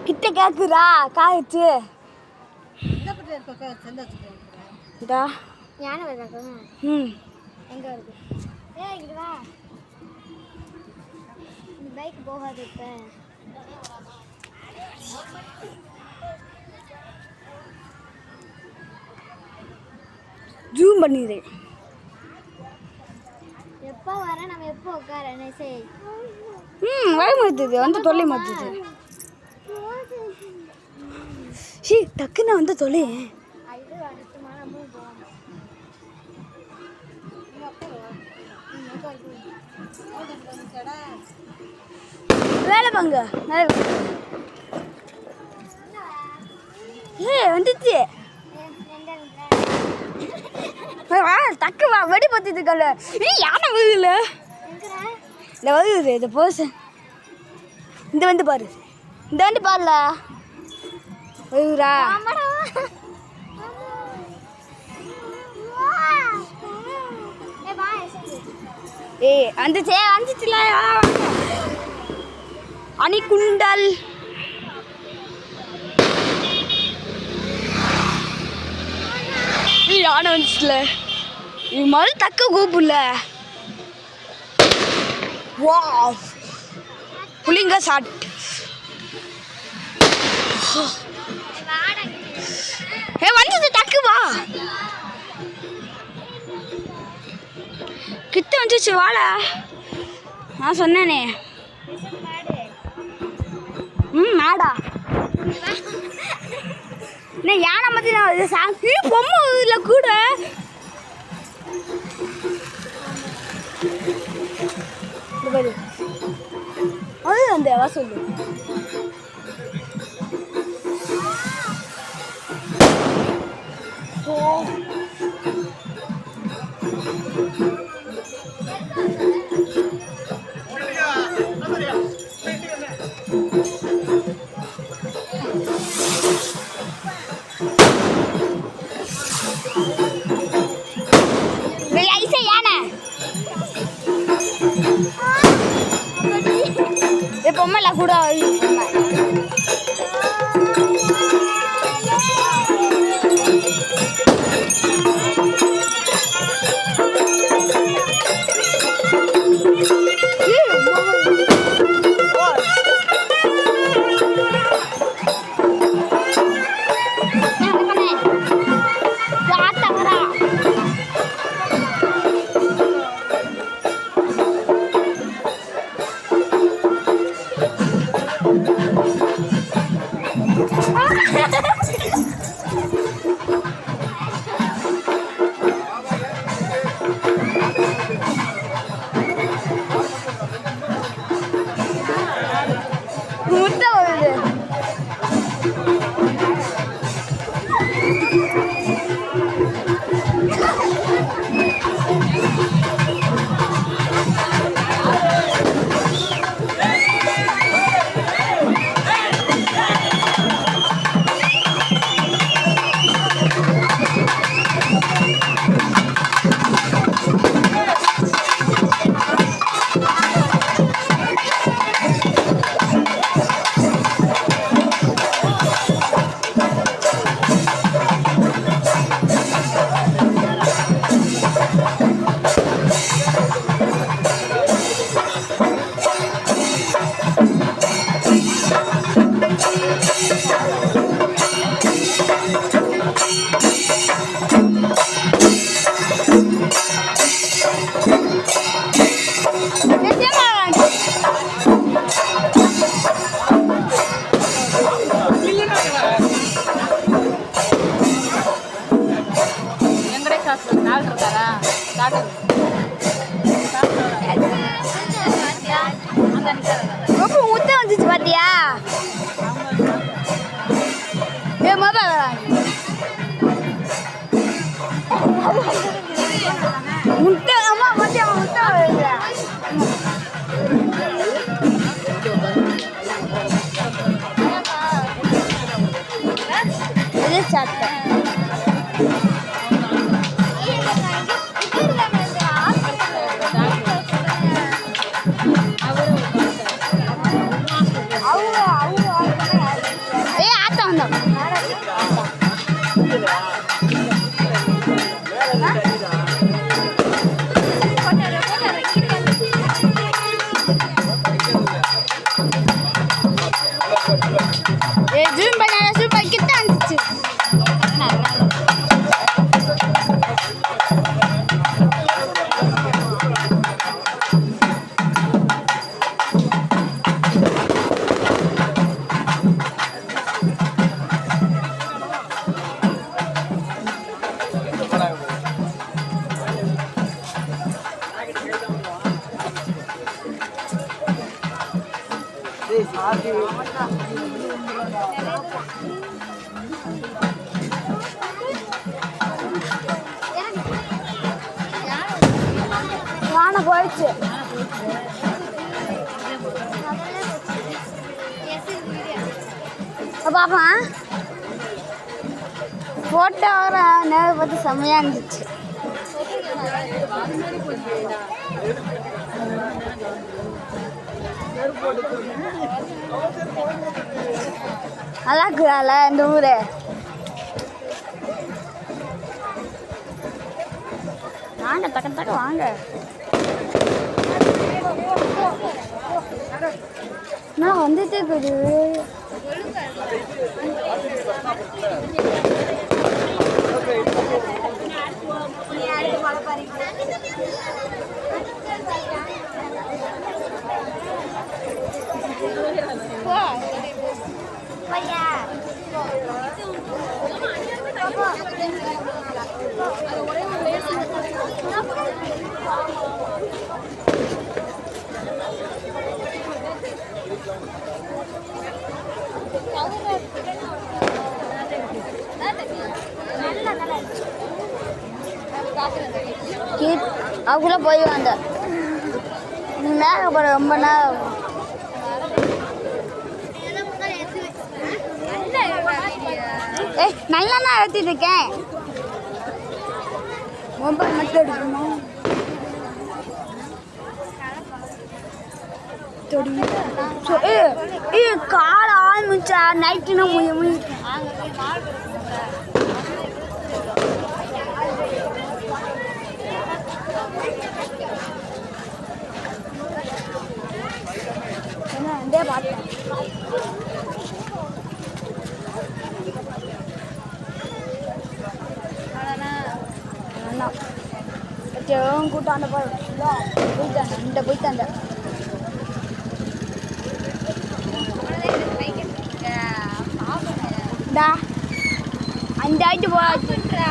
கிட்ட கேக்குறா காய்ச்சு எங்க வருது பைக் போகாது இப்ப ஜூம் பண்ணிடுறேன் எப்போ வர நம்ம எப்போ உட்கார சரி வயமாத்துது வந்து தொல்லை மாத்துது ஷீ டக்குன்னு வந்து தொலை வேலை பாங்க வந்துச்சு டக்கு வா வெடி பத்திட்டு இருக்கல யானை வருதுல இந்த வருது இந்த போஸ் இந்த வந்து பாரு இந்த வந்து பாருல வருதுரா வந்துச்சே வந்துச்சுல அணிகுண்டல் யானை வந்துச்சுல இது மாதிரி தக்க கூப்புல வா புளிங்க சாட் வந்துச்சு டக்கு வா கிட்ட வந்துச்சு வாழ நான் சொன்னேனே மாடா என்ன யானை மாதிரி நான் பொம்மை இல்லை கூட அது அந்த சொல்லு பொம்மல கூட முத்த வந்துச்சு பாத்தியா முட்டை அம்மா பாத்தியா முட்டை இது சாப்பிட்டேன் யானை போயிடுச்சு. பாப்பா போட்டோ வர நேரம் பார்த்து செம்மையாக இருந்துச்சு. நல்லா இருக்குதால இந்த ஊர். வாங்க டக்கு வாங்க. நான் வந்துட்டே போயிடு. அவக்குள்ள போய் வாங்க. நேரம் போட ரொம்ப நேரம். நல்லா நான் எடுத்துட்டு இருக்கேன். மொபைல் மட்டும் எடுக்கணும். கால ஆரம்பிச்சா நைட்டுனா முடியும். பார்த்தேன் கூட்டாண்ட போயிட்டாண்ட அந்த ஆயிட்டு போறா.